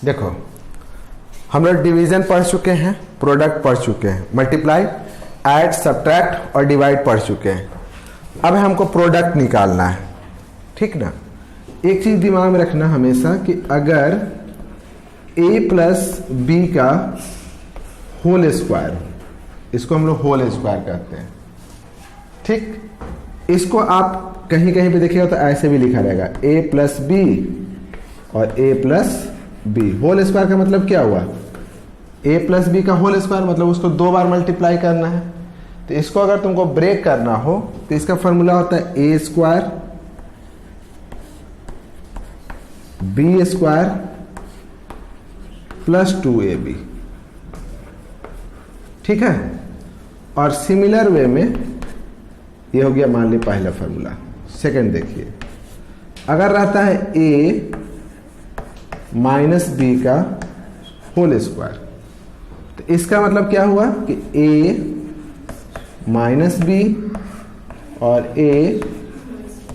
देखो हम लोग डिवीजन पढ़ चुके हैं, प्रोडक्ट पढ़ चुके हैं, मल्टीप्लाई, ऐड, सब्ट्रैक्ट और डिवाइड पढ़ चुके हैं। अब हमको प्रोडक्ट निकालना है, ठीक ना। एक चीज दिमाग में रखना हमेशा कि अगर a प्लस बी का होल स्क्वायर, इसको हम लोग होल स्क्वायर कहते हैं, ठीक। इसको आप कहीं कहीं पे देखिएगा तो ऐसे भी लिखा रहेगा a प्लस बी और a plus B. Whole square का मतलब क्या हुआ, a प्लस बी का होल स्क्वायर मतलब उसको 2 बार मल्टीप्लाई करना है। तो इसको अगर तुमको ब्रेक करना हो तो इसका फॉर्मूला होता है a square B square plus 2ab, ठीक है। और सिमिलर वे में ये हो गया मान ली पहला फॉर्मूला। सेकंड देखिए, अगर रहता है a माइनस बी का होल स्क्वायर, तो इसका मतलब क्या हुआ कि a माइनस बी और a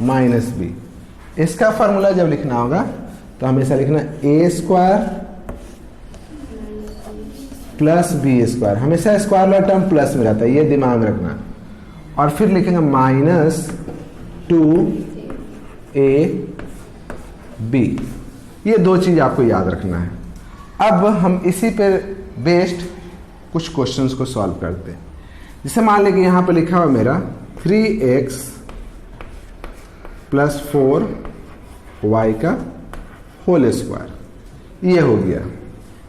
माइनस बी। इसका फॉर्मूला जब लिखना होगा तो हमेशा लिखना a square plus B square, हमेशा स्क्वायर वाला टर्म प्लस में रहता है, ये दिमाग में रखना। और फिर लिखेंगे माइनस 2ab। ये 2 चीज आपको याद रखना है। अब हम इसी पे बेस्ड कुछ क्वेश्चंस को सॉल्व करते हैं। जैसे मान लें कि यहां पे लिखा हुआ मेरा 3x प्लस 4y का होल स्क्वायर, ये हो गया।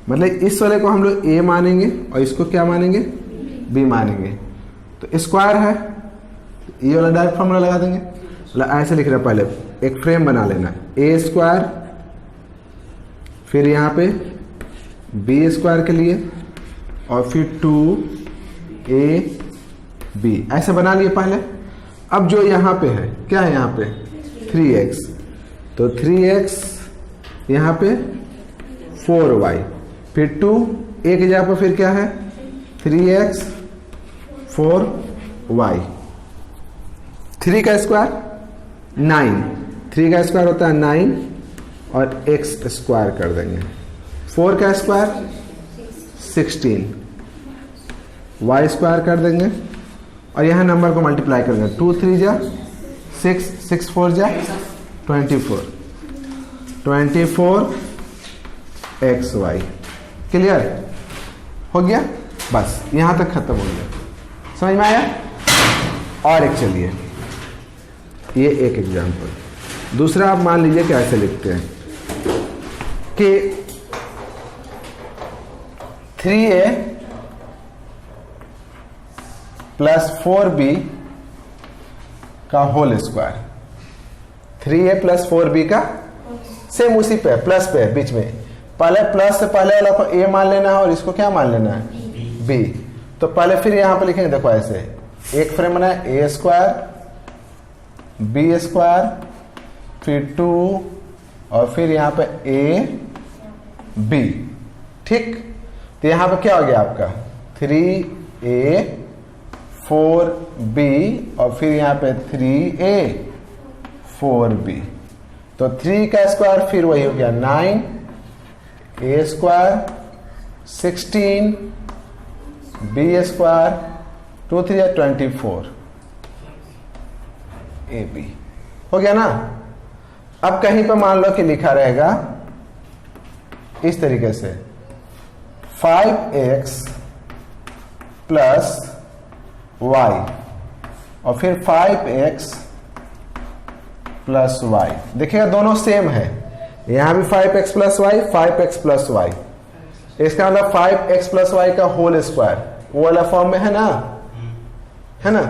मतलब इस वाले को हम लोग a मानेंगे और इसको क्या मानेंगे, b मानेंगे। तो स्क्वायर है, ये वाला डायरेक्ट फॉर्मूला लगा देंगे। मतलब ऐसे लिख रहा है, पहले एक फ्रेम बना लेना, a स्क्वायर, फिर यहाँ पे b स्क्वायर के लिए और फिर 2ab, ऐसे बना लिए पहले। अब जो यहाँ पे है, क्या है यहाँ पे 3x, तो 3x यहाँ पे 4y, फिर 2 a की जगह पर फिर क्या है 3x 4y। 3 का स्क्वायर 9, 3 का स्क्वायर होता है 9 और x स्क्वायर कर देंगे। 4 का स्क्वायर 16, y स्क्वायर कर देंगे और यहाँ नंबर को मल्टीप्लाई करेंगे। 2 3 जा 6, 6 4 जा 24, 24xy। क्लियर हो गया, बस यहां तक खत्म हो गया। समझ में आया। और एक चलिए, ये एक एग्जांपल। दूसरा आप मान लीजिए कि ऐसे लिखते हैं कि 3a प्लस 4b का whole square. 3a plus 4b का सेम उसी पे प्लस पे बीच में, पहले प्लस से पहले वाला को a मान लेना है और इसको क्या मान लेना है b। तो पहले फिर यहां पे लिखेंगे, देखो ऐसे एक फ्रेम बना है a स्क्वायर b स्क्वायर फिर 2 और फिर यहां पे a b, ठीक। तो यहां पे क्या हो गया आपका 3a 4b और फिर यहां पे 3a 4b। तो 3 का स्क्वायर फिर वही हो गया 9, a square 16, b square 2 3 24 ab हो गया ना। अब कहीं पर मान लो कि लिखा रहेगा इस तरीके से 5x प्लस y और फिर 5x प्लस y। देखिएगा दोनों सेम है, यहां भी 5x plus y, 5x plus y। इसका मतलब 5x प्लस y का होल स्क्वायर वो वाला फॉर्म में है ना।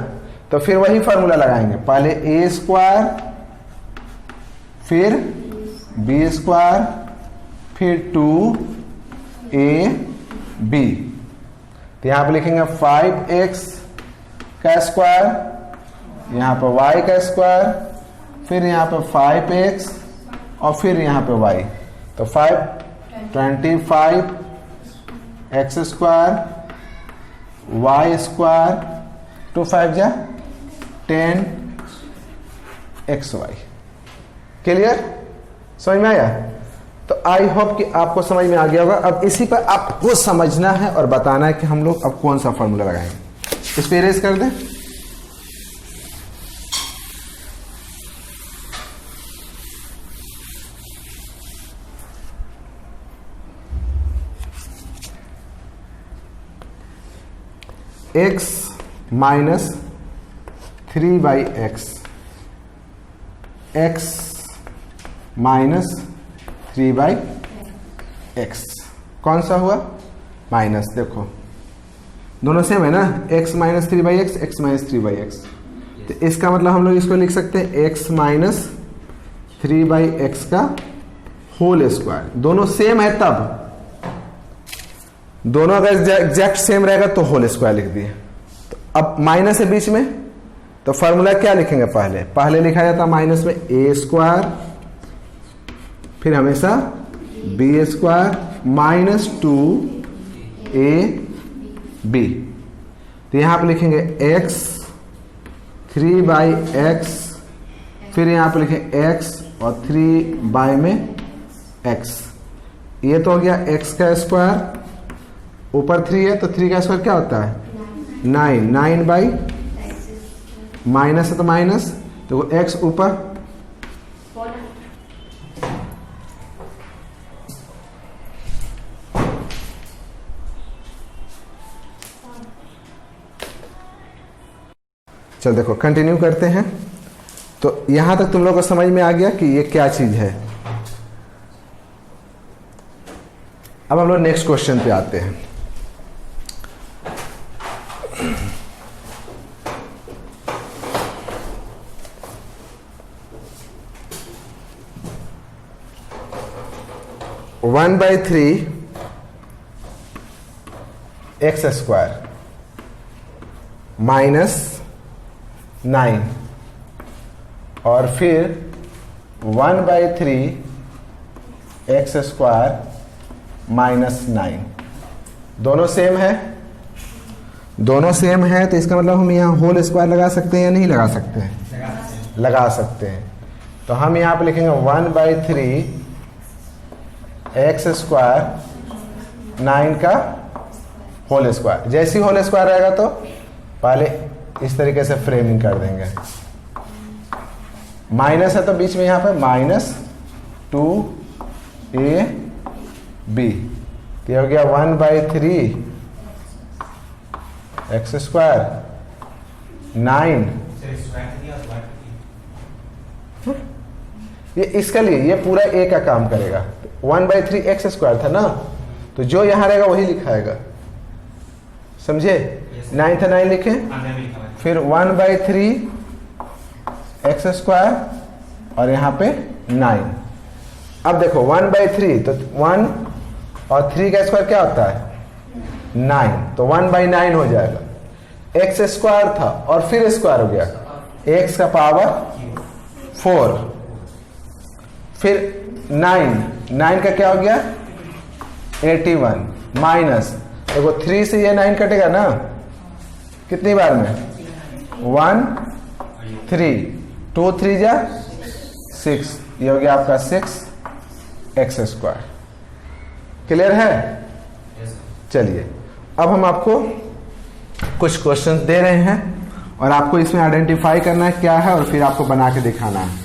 तो फिर वही फॉर्मूला लगाएंगे, पहले a स्क्वायर फिर b स्क्वायर फिर 2ab। तो यहां पे लिखेंगे 5x का स्क्वायर, यहां पर y का स्क्वायर, फिर यहां पर 5x और फिर यहां पे y। तो 25x स्क्वायर y स्क्वायर 2 5 जा 10xy। क्लियर, समझ में आया। तो तो आई होप कि आपको समझ में आ गया होगा। अब इसी पर आपको समझना है और बताना है कि हम लोग अब कौन सा फॉर्मूला लगाएंगे। इस पे इरेज कर दें। x minus 3/x, x minus 3/x कौन सा हुआ? माइनस। देखो दोनों सेम है ना, x minus 3/x, x minus 3/x। तो इसका मतलब हम लोग इसको लिख सकते हैं x माइनस 3/x का होल स्क्वायर। दोनों सेम है, तब दोनों अगर एग्जैक्ट सेम रहेगा तो होल स्क्वायर लिख दिए। तो अब माइनस है बीच में, तो फॉर्मूला क्या लिखेंगे? पहले लिखा जाता माइनस में a स्क्वायर, फिर हमेशा b स्क्वायर माइनस 2ab। तो यहां पे लिखेंगे x 3/x, फिर यहां पे लिखेंगे x और 3 में x। ये तो हो गया x का स्क्वायर, ऊपर 3 है तो 3 का स्क्वायर क्या होता है? 9। 9 बाई माइनस है तो माइनस, तो x ऊपर, चल देखो कंटिन्यू करते हैं। तो यहां तक तुम लोग को समझ में आ गया कि ये क्या चीज है। अब हम लोग नेक्स्ट क्वेश्चन पे आते हैं। One by 3 x square minus 9 और फिर 1/3 एक्स स्क्वायर माइनस 9। दोनों सेम है, दोनों सेम है, तो इसका मतलब हम यहाँ होल स्क्वायर लगा सकते हैं या नहीं लगा सकते हैं? लगा सकते हैं। तो हम यहाँ पे लिखेंगे 1/3 एक्स स्क्वायर 9 का होल स्क्वायर। जैसे ही होल स्क्वायर रहेगा तो पहले इस तरीके से फ्रेमिंग कर देंगे। माइनस है तो बीच में यहां पे माइनस 2ab, ये हो गया 1/3 एक्स स्क्वायर 9। ये इसके लिए ये पूरा ए का काम करेगा। 1/3 एक्स स्क्वायर था ना, तो जो यहां रहेगा वही लिखाएगा, समझे? 9 था 9 लिखे, फिर 1/3 एक्स स्क्वायर और यहाँ पे 9। अब देखो 1/3 तो 1 और 3 का स्क्वायर क्या होता है? 9, तो 1/9 हो जाएगा। एक्स स्क्वायर था और फिर स्क्वायर हो गया, एक्स का पावर 4, फिर 9 का क्या हो गया? 81 माइनस, देखो 3 से ये 9 कटेगा ना, कितनी बार में? 1 3 2 3 जा 6, ये हो गया आपका 6 एक्स स्क्वायर। क्लियर है? चलिए अब हम आपको कुछ क्वेश्चंस दे रहे हैं और आपको इसमें आइडेंटिफाई करना है क्या है और फिर आपको बना के दिखाना है।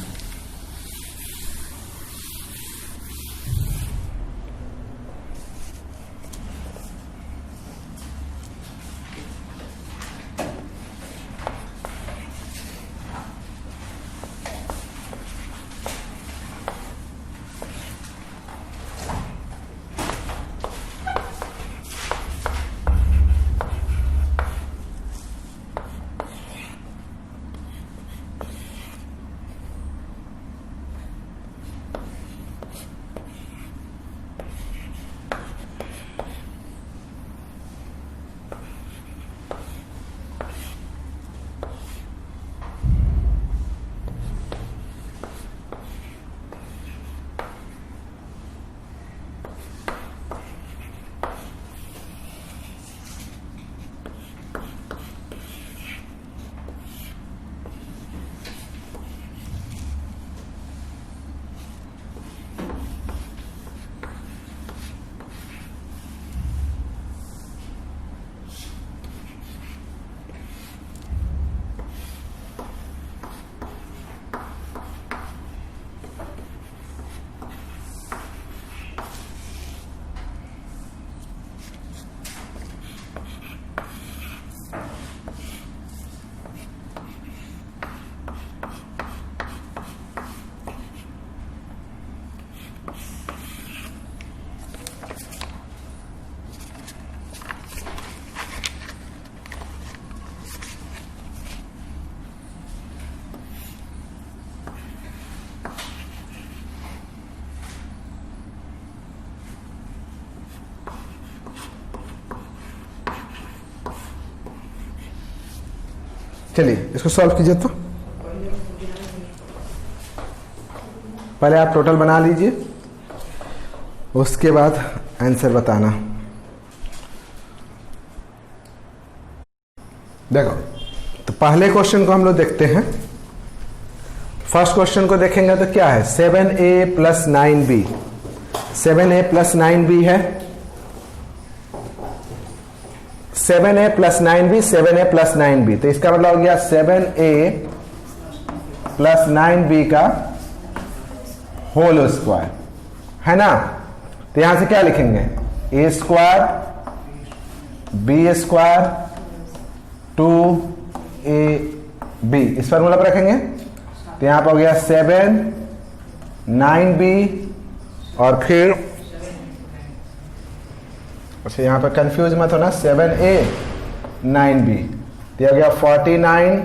चलिए इसको सॉल्व कीजिए। तो पहले आप टोटल बना लीजिए, उसके बाद आंसर बताना। देखो, तो पहले क्वेश्चन को हम लोग देखते हैं। फर्स्ट क्वेश्चन को देखेंगे तो क्या है, 7a plus 9b। 7a plus 9b है, 7a plus 9b, 7a plus 9b। तो इसका मतलब हो गया 7a प्लस 9b का होल स्क्वायर, है ना। तो यहां से क्या लिखेंगे, a square b square 2ab, इस फॉर्मूला पर रखेंगे। तो यहां पर हो गया 7 9b और फिर अच्छा यहां पर कंफ्यूज मत होना, 7a 9b। तो हो गया 49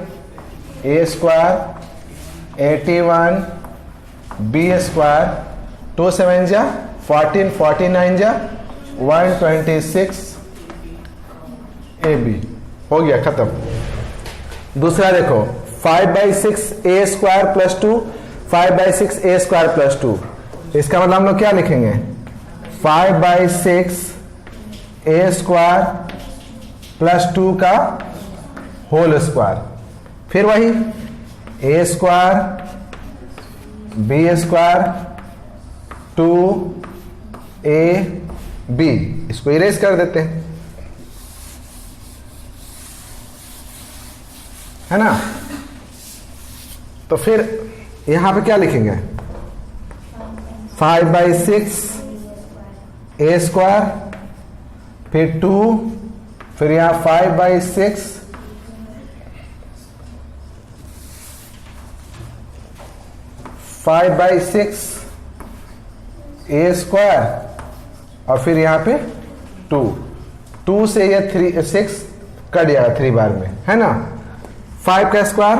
a स्क्वायर 81 b स्क्वायर 2 7 जा 14 49 जा 126 ab। हो गया, खत्म। दूसरा देखो, 5/6 a square plus 2, 5/6 a square plus 2। इसका मतलब हम लोग क्या लिखेंगे, 5/6 a स्क्वायर प्लस 2 का होल स्क्वायर। फिर वही a square b square 2ab, इसको इरेज कर देते हैं, है ना। तो फिर यहां पे क्या लिखेंगे, 5/6 a स्क्वायर फिर 2, फिर यहां 5/6 5/6 a स्क्वायर और फिर यहां पे 2 से ये 6 कट जाएगा 3 बार में, है ना। 5 का स्क्वायर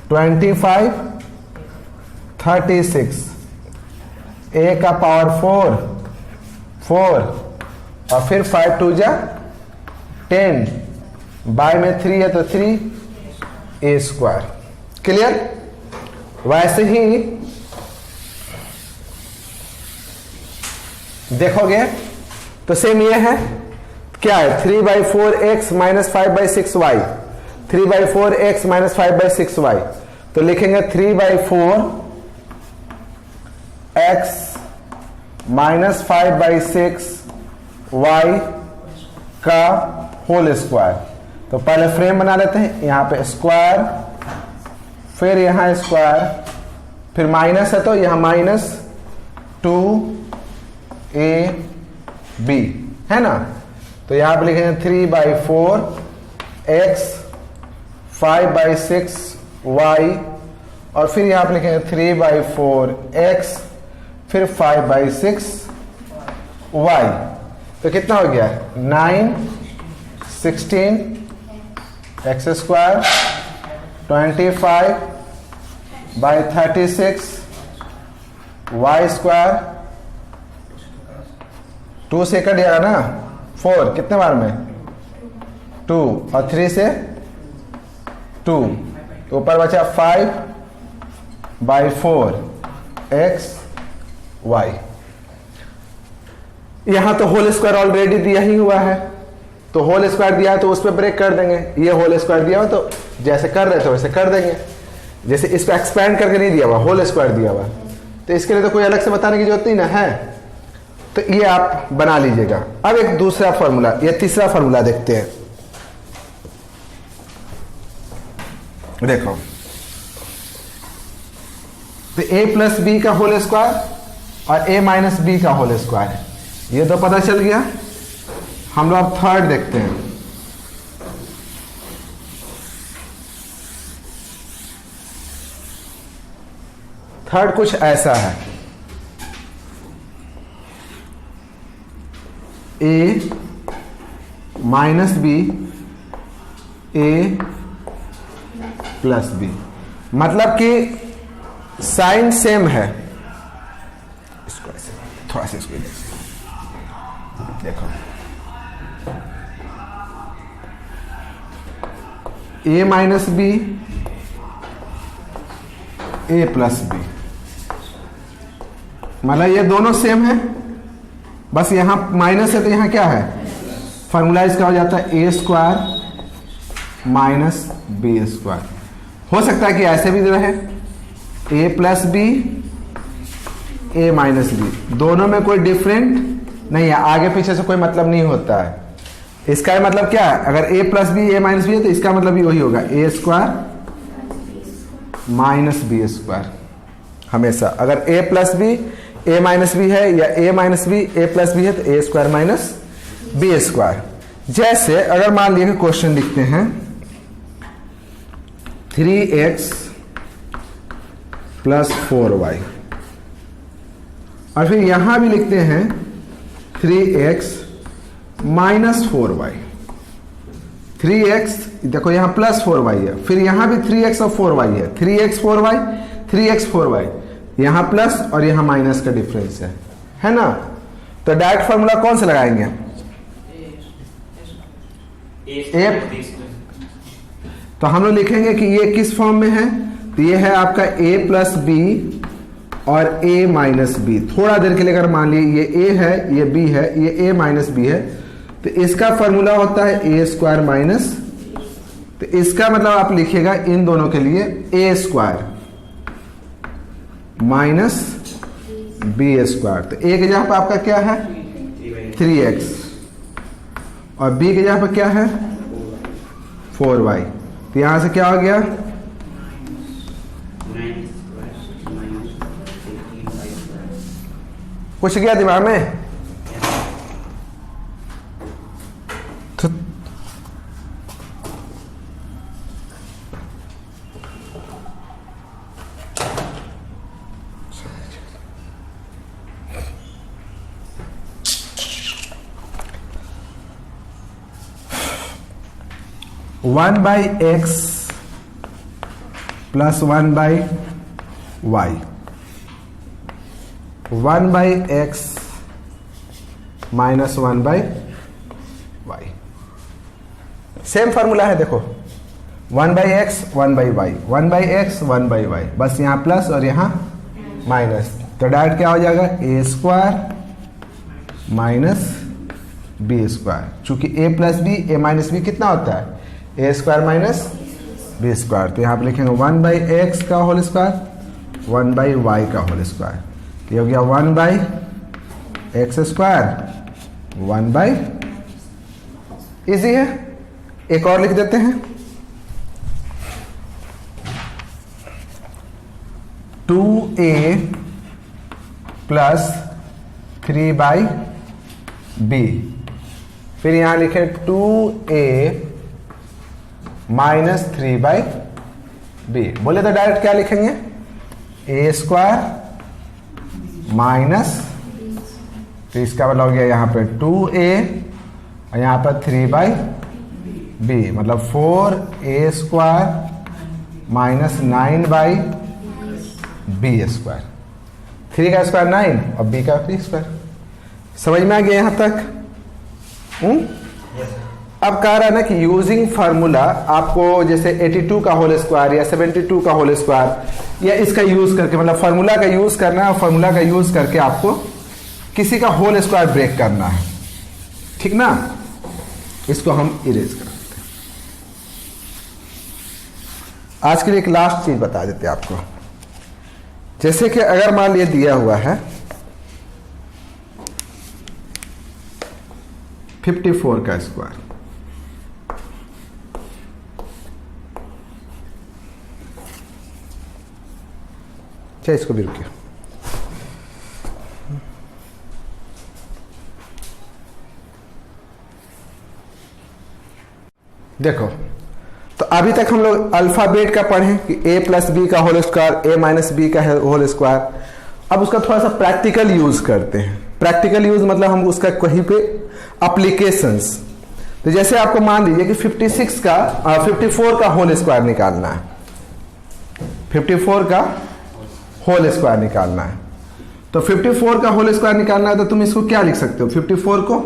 25 36 a का पावर 4 और फिर 5 2 जा 10, बाय में 3 है तो 3 a स्क्वायर। क्लियर। वैसे ही देखोगे तो सेम ये है, क्या है, 3/4x minus 5/6y, 3/4x minus 5/6y। तो लिखेंगे 3/4x माइनस 5/6y का होल स्क्वायर। तो पहले फ्रेम बना लेते हैं, यहां पे स्क्वायर फिर यहां स्क्वायर फिर माइनस है तो यहां माइनस 2ab, है ना। तो यहां पे लिखेंगे 3/4x 5/6y और फिर यहां पे लिखेंगे 3/4x फिर 5/6y। तो कितना हो गया, 9 16 x स्क्वायर 25/36 y स्क्वायर 2 से कट जाएगा ना 4, कितने बार में 2 और 3 से 2, तो ऊपर बचा 5/4x y। यहां तो होल स्क्वायर ऑलरेडी दिया ही हुआ है, तो होल स्क्वायर दिया है तो उस पर ब्रेक कर देंगे। ये होल स्क्वायर दिया हो तो जैसे कर रहे थे वैसे कर देंगे, जैसे इसको एक्सपेंड करके नहीं दिया हुआ, होल स्क्वायर दिया हुआ, तो इसके लिए तो कोई अलग से बताने की जरूरत नहीं ना है। तो ये आप बना लीजिएगा। अब एक दूसरा फॉर्मूला, ये तीसरा फॉर्मूला देखते हैं। देखो, तो a प्लस बी का होल स्क्वायर और a माइनस बी का होल स्क्वायर, ये तो पता चल गया। हम लोग अब थर्ड देखते हैं। थर्ड कुछ ऐसा है, a minus B a plus B, मतलब कि साइन सेम है। इसको ऐसे थोड़ा सा इसको देखो, ए minus b a plus B, मतलब ये दोनों सेम है, बस यहां माइनस है तो यहां क्या है, फॉर्मूला इसका हो जाता है ए स्क्वायर माइनस बी स्क्वायर। हो सकता है कि ऐसे भी रहे, ए plus b a minus B, दोनों में कोई डिफरेंट नहीं है, आगे पीछे से कोई मतलब नहीं होता है। इसका मतलब क्या है, अगर a plus b a minus b है तो इसका मतलब भी वही होगा, a square minus b square. हमेशा अगर a plus b a minus b है या a minus b a plus b है तो a square minus b square. जैसे अगर मान लिया क्वेश्चन लिखते हैं 3x प्लस 4y, और फिर यहां भी लिखते हैं 3x माइनस 4y। 3x देखो यहां प्लस 4y है, फिर यहां भी 3x और 4y है, 3x 4y 3x 4y, यहां प्लस और यहां माइनस का डिफरेंस है ना। तो डायरेक्ट फॉर्मूला कौन सा लगाएंगे, तो हम लोग लिखेंगे कि ये किस फॉर्म में है, तो ये है आपका a प्लस बी और a माइनस बी। थोड़ा देर के लिए अगर मान लीजिए ये a है ये b है ये a माइनस बी है, तो इसका फॉर्मूला होता है ए स्क्वायर माइनस, तो इसका मतलब आप लिखिएगा इन दोनों के लिए ए स्क्वायर माइनस बी स्क्वायर। तो ए के जगह पर आपका क्या है 3x और बी के जगह पर क्या है 4y, तो यहां से क्या हो गया कुछ गया दिमाग में, one by x plus 1 by y, 1 by x minus 1 by y, same formula है देखो 1 by x 1 by y, 1 by x 1 by y, बस यहाँ प्लस और यहाँ माइनस, तो डायरेक्ट क्या हो जाएगा ए स्क्वायर माइनस बी स्क्वायर। चूंकि ए plus b a minus B कितना होता है ए स्क्वायर माइनस बी स्क्वायर, तो यहाँ पे लिखेंगे 1 बाई एक्स का होल स्क्वायर 1 बाई वाई का होल स्क्वायर, ये हो गया 1 by x square 1 by, easy है। एक और लिख देते हैं 2a प्लस 3 बाई बी, फिर यहां लिखे 2a माइनस 3 बाई बी, बोले तो डायरेक्ट क्या लिखेंगे ए स्क्वायर माइनस, तो इसका मतलब हो गया यहाँ पे 2a और यहाँ पर 3 बाई बी, मतलब 4a square minus 9 by b square, 3 का स्क्वायर 9 और b का स्क्वायर। समझ में आ गया यहाँ तक? अब कह रहा है ना कि यूजिंग फार्मूला आपको जैसे 82 का होल स्क्वायर या 72 का होल स्क्वायर या इसका यूज करके, मतलब फार्मूला का यूज करना है और फार्मूला का यूज करके आपको किसी का होल स्क्वायर ब्रेक करना है, ठीक ना। इसको हम इरेज कर देते हैं। आज के लिए एक लास्ट चीज बता देते हैं आपको, जैसे कि अगर मान लिया दिया हुआ है 54 का स्क्वायर, क्या इसको भी रुकिए, देखो तो अभी तक हम लोग अल्फाबेट का पढ़े कि a प्लस बी का whole square a minus B का होल स्क्वायर। अब उसका थोड़ा सा प्रैक्टिकल यूज करते हैं। प्रैक्टिकल यूज मतलब हम उसका कहीं पे एप्लीकेशंस, तो जैसे आपको मान लीजिए कि 54 का होल स्क्वायर निकालना है, 54 का होल स्क्वायर निकालना है, तो 54 का होल स्क्वायर निकालना है तो तुम इसको क्या लिख सकते हो, 54 को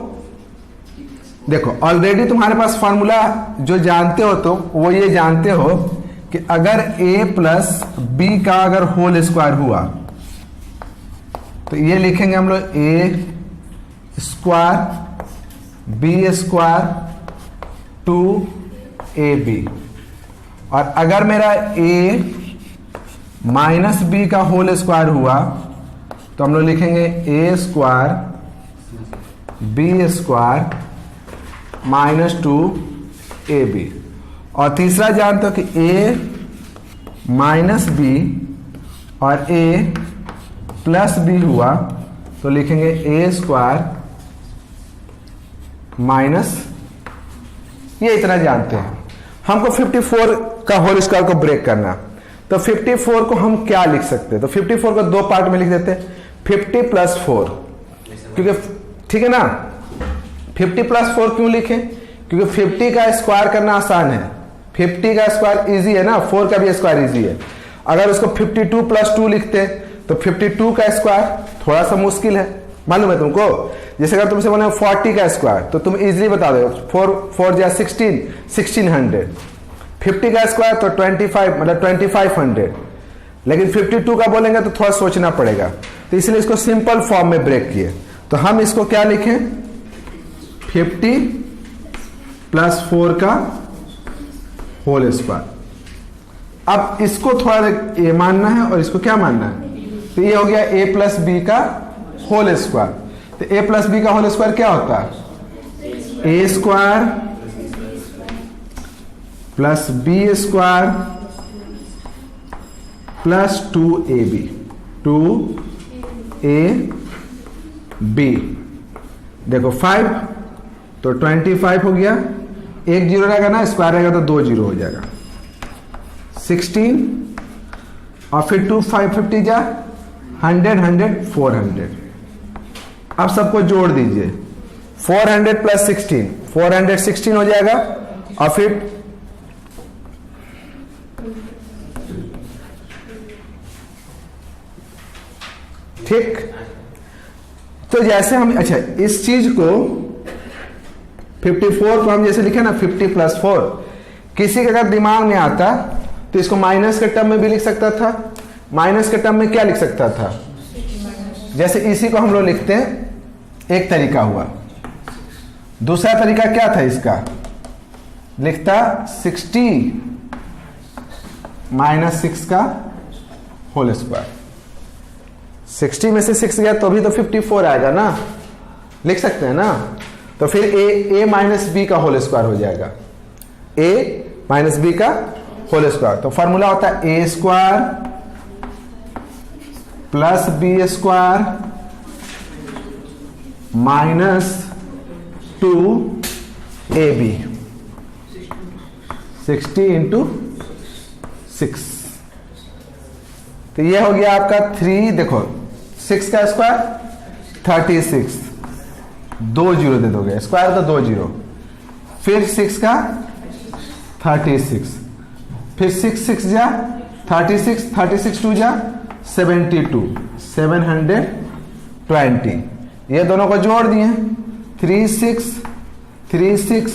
देखो ऑलरेडी तुम्हारे पास फॉर्मूला जो जानते हो तो वो ये जानते हो कि अगर a प्लस बी का अगर होल स्क्वायर हुआ तो ये लिखेंगे हम लोग a square B square 2ab, और अगर मेरा a माइनस बी का होल स्क्वायर हुआ तो हम लोग लिखेंगे a square B square minus 2ab, और तीसरा जानते हो कि a माइनस बी और a प्लस बी हुआ तो लिखेंगे a स्क्वायर माइनस, ये इतना जानते हैं। हमको 54 का होल स्क्वायर को ब्रेक करना, तो 54 को हम क्या लिख सकते हैं? तो 54 को दो पार्ट में लिख देते हैं, 50 प्लस 4, क्योंकि ठीक है ना, 50 प्लस 4 क्यों लिखें? क्योंकि 50 का स्क्वायर करना आसान है, 50 का स्क्वायर इजी है ना, 4 का भी स्क्वायर इजी है। अगर उसको 52 प्लस 2 लिखते तो 52 का स्क्वायर थोड़ा सा मुश्किल है, मालूम है तुमको। जैसे अगर तुमसे बोले 40 का स्क्वायर तो तुम इजीली बता दो, 4 जा 16, 1600। 50 का स्क्वायर तो 25, मतलब 2500। लेकिन 52 का बोलेंगे तो थोड़ा सोचना पड़ेगा, तो इसलिए इसको सिंपल फॉर्म में ब्रेक किए। तो हम इसको क्या लिखें? 50 प्लस 4 का होल स्क्वायर। अब इसको थोड़ा ए मानना है और इसको क्या मानना है, तो ये हो गया a प्लस बी का होल स्क्वायर। तो a प्लस बी का होल स्क्वायर क्या होता है? a square plus B square plus 2ab, 2ab। देखो 5 तो 25 हो गया, एक जीरो रहेगा ना, स्क्वायर रहेगा तो 2 जीरो हो जाएगा, 16 और फिर 2 5 50 जा 100 100 400। अब सबको जोड़ दीजिए, 400 प्लस 16, 416 हो जाएगा, और फिर ठीक। तो जैसे हम, अच्छा इस चीज को 54 को हम जैसे लिखे ना 50 प्लस 4, किसी के अगर दिमाग में आता तो इसको माइनस के टर्म में भी लिख सकता था। माइनस के टर्म में क्या लिख सकता था? जैसे इसी को हम लोग लिखते हैं, एक तरीका हुआ। दूसरा तरीका क्या था इसका? लिखता 60 माइनस 6 का होल स्क्वायर। 60 में से 6 गया तो भी तो 54 आएगा ना, लिख सकते हैं ना। तो फिर a माइनस बी का होल स्क्वायर हो जाएगा, a माइनस बी का होल स्क्वायर। तो फॉर्मूला होता है a square plus B square minus 2ab, 60 into 6। तो ये हो गया आपका 3, देखो 6 का स्क्वायर 36, 2 जीरो दे दोगे, स्क्वायर तो 2 जीरो, फिर 6 का 36, फिर 6 6 जा 36, 36 2 जा 72, 720। ये दोनों को जोड़ दिए, 36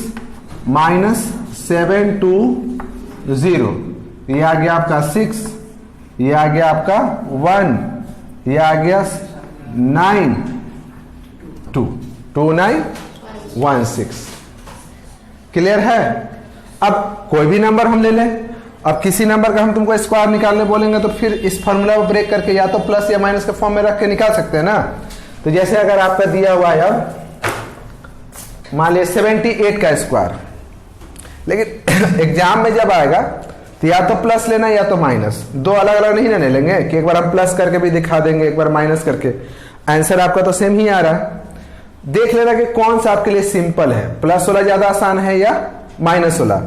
माइनस 720, ये आ गया आपका 6, ये आ गया आपका 1, ये आ गया 9, 2, 2916। क्लियर है? अब कोई भी नंबर हम ले लें, अब किसी नंबर का हम तुमको स्क्वायर निकालने बोलेंगे तो फिर इस फॉर्मूला को ब्रेक करके या तो प्लस या माइनस के फॉर्म में रख के निकाल सकते हैं ना। तो जैसे अगर आपका दिया हुआ है, अब मान लिया 78 का स्क्वायर, लेकिन एग्जाम में जब आएगा तो या तो प्लस लेना या तो माइनस, दो अलग अलग नहीं लेने लेंगे कि एक बार हम प्लस करके भी दिखा देंगे, एक बार माइनस करके। आंसर आपका तो सेम ही आ रहा है। देख लेना कि कौन सा आपके लिए सिंपल है, प्लस वाला ज्यादा आसान है या माइनस वाला।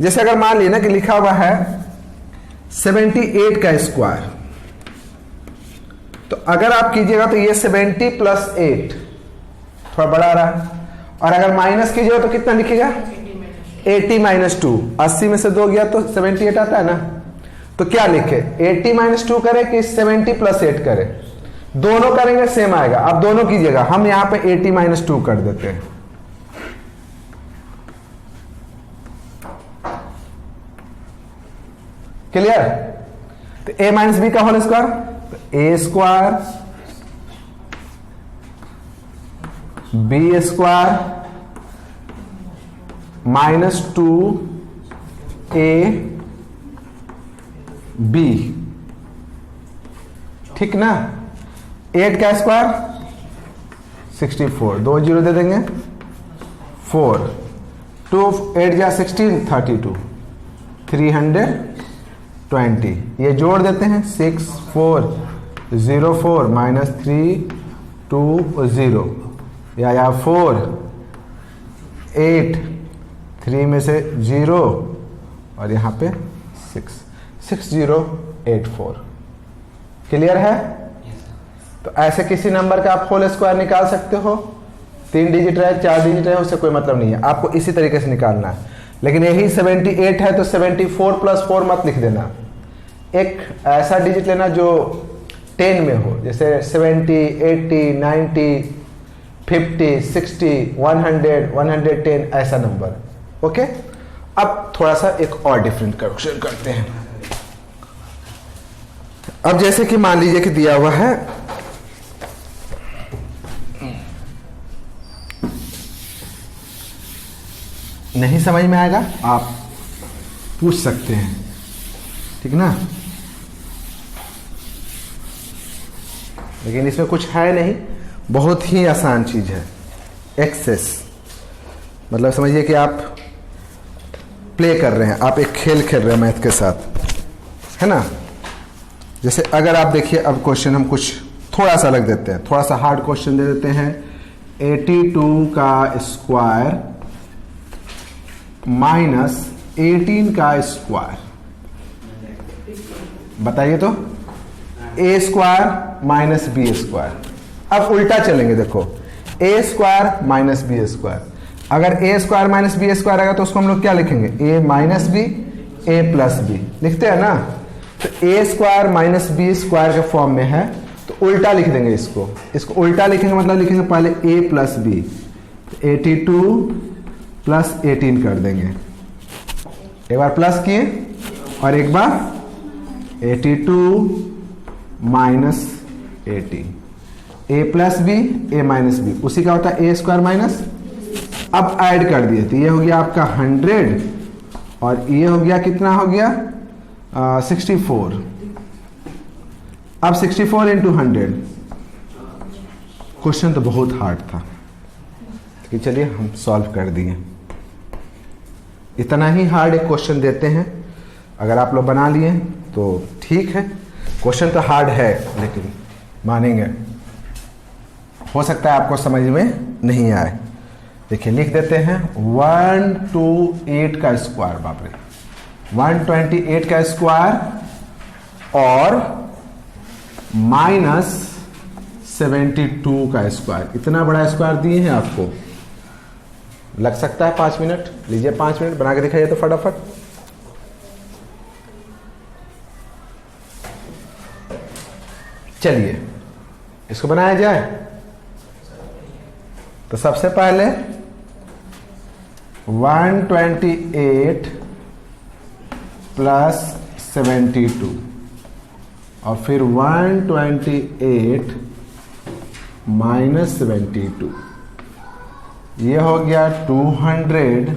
जैसे अगर मान लिया ना कि लिखा हुआ है 78 का स्क्वायर, तो अगर आप कीजिएगा तो ये 70 प्लस 8 थोड़ा बड़ा आ रहा है, और अगर माइनस कीजिएगा तो कितना लिखिएगा 80 माइनस 2, 80 में से 2 गया तो 78 आता है ना। तो क्या लिखे, 80 माइनस 2 करे कि 70 प्लस 8 करे? दोनों करेंगे सेम आएगा। अब दोनों कीजिएगा, हम यहां पे 80 माइनस 2 कर देते हैं, क्लियर? तो a माइनस बी का होल स्क्वायर, तो a square B square minus 2a b, ठीक ना? 8 का स्क्वायर 64, 2 जीरो दे देंगे 4, 2 8 जा 16 32, 320, ये जोड़ देते हैं 6 4 0 4 माइनस 3 2 0, या 4 8 3 में से 0 और यहाँ पे 6084। क्लियर है? तो ऐसे किसी नंबर का आप होल स्क्वायर निकाल सकते हो, 3 डिजिट रहे 4 डिजिट रहे उससे कोई मतलब नहीं है, आपको इसी तरीके से निकालना है। लेकिन यही 78 है तो 74 प्लस 4 मत लिख देना, एक ऐसा डिजिट लेना जो 10 में हो, जैसे 70 80 90 50 60 100 110 ऐसा नंबर। ओके, अब थोड़ा सा एक और डिफरेंट क्वेश्चन करते हैं। अब जैसे कि मान लीजिए कि दिया हुआ है नहीं समझ में आएगा आप पूछ सकते हैं, ठीक ना? लेकिन इसमें कुछ है नहीं, बहुत ही आसान चीज है। एक्सेस मतलब समझिए कि आप प्ले कर रहे हैं, आप एक खेल खेल रहे हैं मैथ के साथ, है ना? जैसे अगर आप देखिए, अब क्वेश्चन हम कुछ थोड़ा सा अलग देते हैं, थोड़ा सा हार्ड क्वेश्चन दे देते हैं। 82 का स्क्वायर माइनस 18 का स्क्वायर, बताइए तो। A square minus b square. अब उल्टा चलेंगे, देखो ए स्क्वायर माइनस बी स्क्वायर, अगर ए स्क्वायर माइनस बी स्क्वायर आएगा तो उसको हम लोग क्या लिखेंगे? ए minus b a plus B लिखते हैं ना। तो a square minus b square के फॉर्म में है तो उल्टा लिख देंगे इसको उल्टा लिखेंगे, मतलब लिखेंगे पहले ए प्लस बी, 82 प्लस 18 कर देंगे, एक बार प्लस किए और एक बार 82 minus 18, A plus b a minus B, उसी का होता है ए स्क्वायर माइनस। अब ऐड कर दिए तो ये हो गया आपका 100 और ये हो गया कितना हो गया 64। अब 64 इंटू 100, क्वेश्चन तो बहुत हार्ड था, कि चलिए हम सॉल्व कर दिए। इतना ही हार्ड एक क्वेश्चन देते हैं, अगर आप लोग बना लिए तो ठीक है। क्वेश्चन तो हार्ड है लेकिन मानेंगे, हो सकता है आपको समझ में नहीं आए। देखिए लिख देते हैं 128 का स्क्वायर, बाप रे 128 का स्क्वायर और माइनस 72 का स्क्वायर। इतना बड़ा स्क्वायर दिए हैं आपको, लग सकता है 5 मिनट, लीजिए 5 मिनट बना के दिखाइए तो फटाफट। चलिए इसको बनाया जाए। तो सबसे पहले 128 प्लस 72 और फिर 128 माइनस 72, ये हो गया 200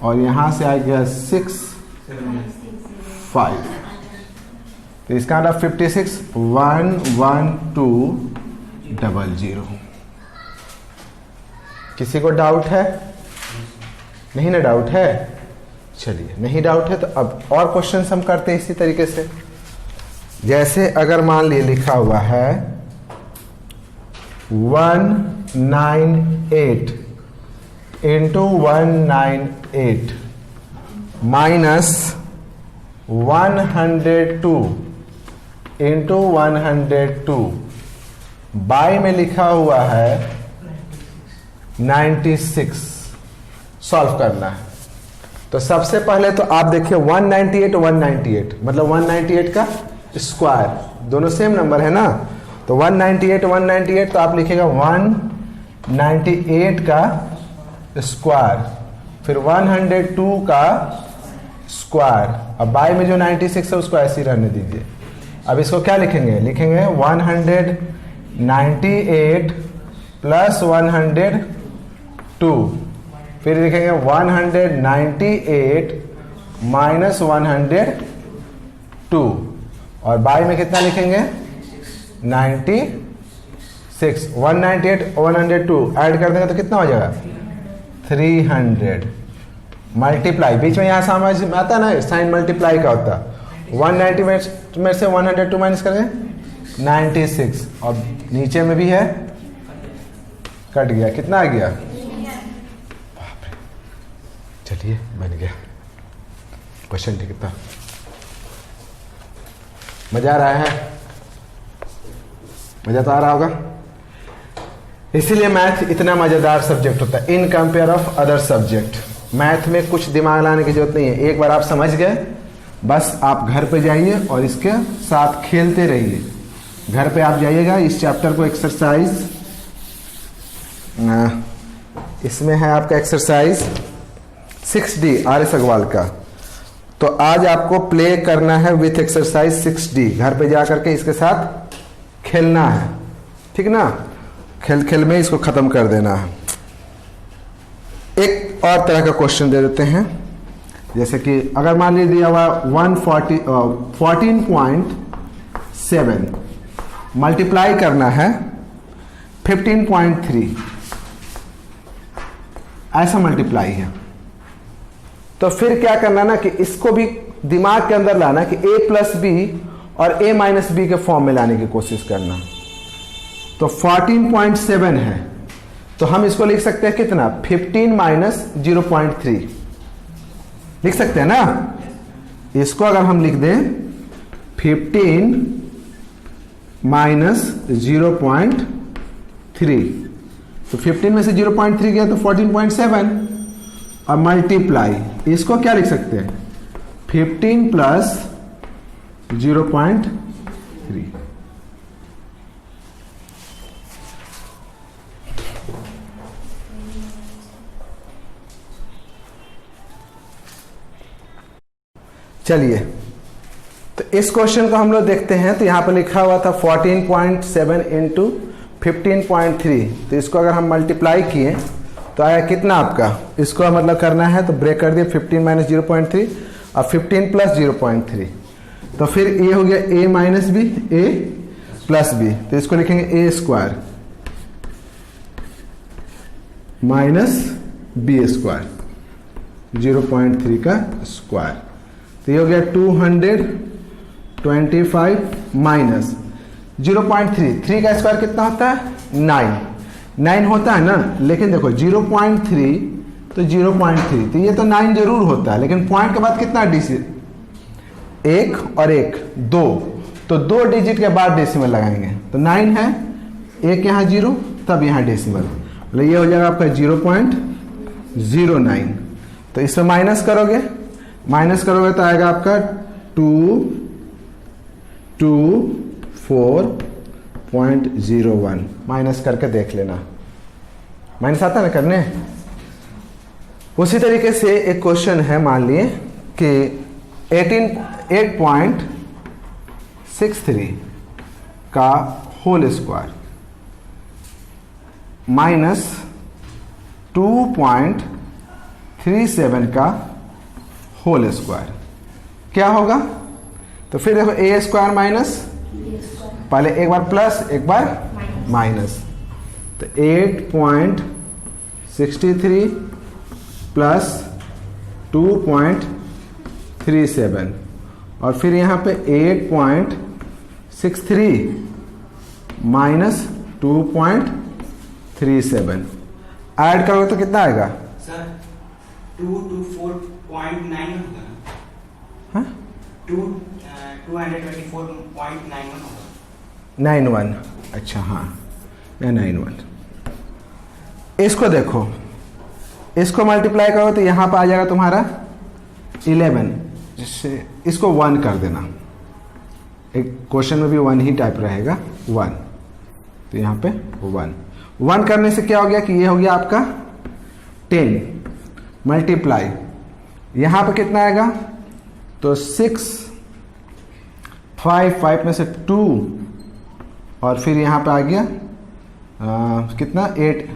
और यहां से आ गया 65, तो इसका मतलब 56 11200। किसी को डाउट है? नहीं ना डाउट है? चलिए नहीं डाउट है तो अब और क्वेश्चन हम करते हैं इसी तरीके से। जैसे अगर मान लिए लिखा हुआ है 198 इंटू 198 माइनस 102 इंटू 102 बाई में लिखा हुआ है 96, सॉल्व करना है। तो सबसे पहले तो आप देखिए 198 198 मतलब 198 का स्क्वायर, दोनों सेम नंबर है ना, तो 198 198 तो आप लिखेगा 198 का स्क्वायर, फिर 102 का स्क्वायर। अब बाई में जो 96 है उसको ऐसे ही रहने दीजिए। अब इसको क्या लिखेंगे, लिखेंगे 198 प्लस 102, फिर लिखेंगे 198 माइनस 102, और बाई में कितना लिखेंगे 96। 198 102 ऐड कर देंगे तो कितना हो जाएगा 300 मल्टीप्लाई, बीच में यहाँ समझ में आता है ना साइन मल्टीप्लाई का होता है। 190 में से 102 माइनस करेंगे 96, और नीचे में भी है कट गया, कितना आ गया, चलिए बन गया क्वेश्चन। ठीक था, मजा आ रहा है, मजा तो आ रहा होगा। इसीलिए मैथ इतना मजेदार सब्जेक्ट होता है in compare of other subject. Math में कुछ दिमाग लाने की जरूरत नहीं है, एक बार आप समझ गए बस आप घर पे जाइए और इसके साथ खेलते रहिए। घर पे आप जाइएगा, इस चैप्टर को एक्सरसाइज, इसमें है आपका exercise 6D R S Agarwal का। तो आज आपको प्ले करना है विथ एक्सरसाइज 6D, घर पे जा करके इसके साथ खेलना है, ठीक ना, खेल खेल में इसको खत्म कर देना है। एक और तरह का क्वेश्चन दे देते हैं, जैसे कि अगर मान लीजिए दिया हुआ 14.7 मल्टीप्लाई करना है 15.3, ऐसा मल्टीप्लाई है, तो फिर क्या करना ना कि इसको भी दिमाग के अंदर लाना कि a प्लस बी और a माइनस बी के फॉर्म में लाने की कोशिश करना। तो 14.7 है तो हम इसको लिख सकते हैं कितना 15 माइनस 0.3 लिख सकते हैं ना। इसको अगर हम लिख दें 15 माइनस 0.3, तो 15 में से 0.3 गया तो 14.7, और मल्टीप्लाई इसको क्या लिख सकते हैं 15 प्लस 0.3। चलिए तो इस क्वेश्चन को हम लोग देखते हैं। तो यहां पर लिखा हुआ था 14.7 इंटू 15.3, तो इसको अगर हम मल्टीप्लाई किए तो आया कितना आपका, इसको मतलब करना है तो ब्रेक कर दिए 15 माइनस 0.3 और 15 प्लस 0.3, तो फिर ये हो गया a minus B a plus b, तो इसको लिखेंगे a square minus b square 0.3 का स्क्वायर, तो ये हो गया 225 माइनस 0.3, 3 का स्क्वायर कितना होता है 9 होता है ना, लेकिन देखो 0.3 तो 0.3, तो ये तो 9 जरूर होता है, लेकिन पॉइंट के बाद कितना डिजिट, 1 और 1 2, तो 2 डिजिट के बाद डेसिमल लगाएंगे, तो 9 है, एक यहाँ 0 तब यहाँ डेसिमल, मतलब ये हो जाएगा आपका 0.09। तो इसमें माइनस करोगे तो आएगा आपका 224.01, माइनस करके देख लेना, माइनस आता है ना करने। उसी तरीके से एक क्वेश्चन है, मान लिए कि 8.63 का होल स्क्वायर माइनस 2.37 का होल स्क्वायर क्या होगा। तो फिर देखो a स्क्वायर माइनस, पहले एक बार प्लस एक बार माइनस, तो 8.63 प्लस 2.37, और फिर यहाँ पे 8.63 माइनस 2.37 ऐड करोगे तो कितना आएगा सर 224.9 होगा, हाँ 224.91 होगा, 91, अच्छा हाँ 91। इसको देखो, इसको मल्टीप्लाई करो तो यहाँ पर आ जाएगा तुम्हारा 11, जिससे इसको 1 कर देना, एक क्वेश्चन में भी 1 ही टाइप रहेगा 1, तो यहाँ पे 1 करने से क्या हो गया कि ये हो गया आपका 10 मल्टीप्लाई, यहाँ पे कितना आएगा तो 6, 5 में से 2 और फिर यहाँ पे आ गया कितना 8,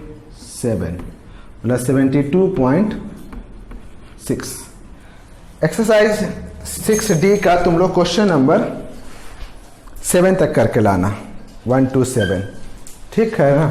7 मतलब 72.6। एक्सरसाइज 6D का तुम लोग क्वेश्चन नंबर 7 तक करके लाना, 1 to 7, ठीक है ना।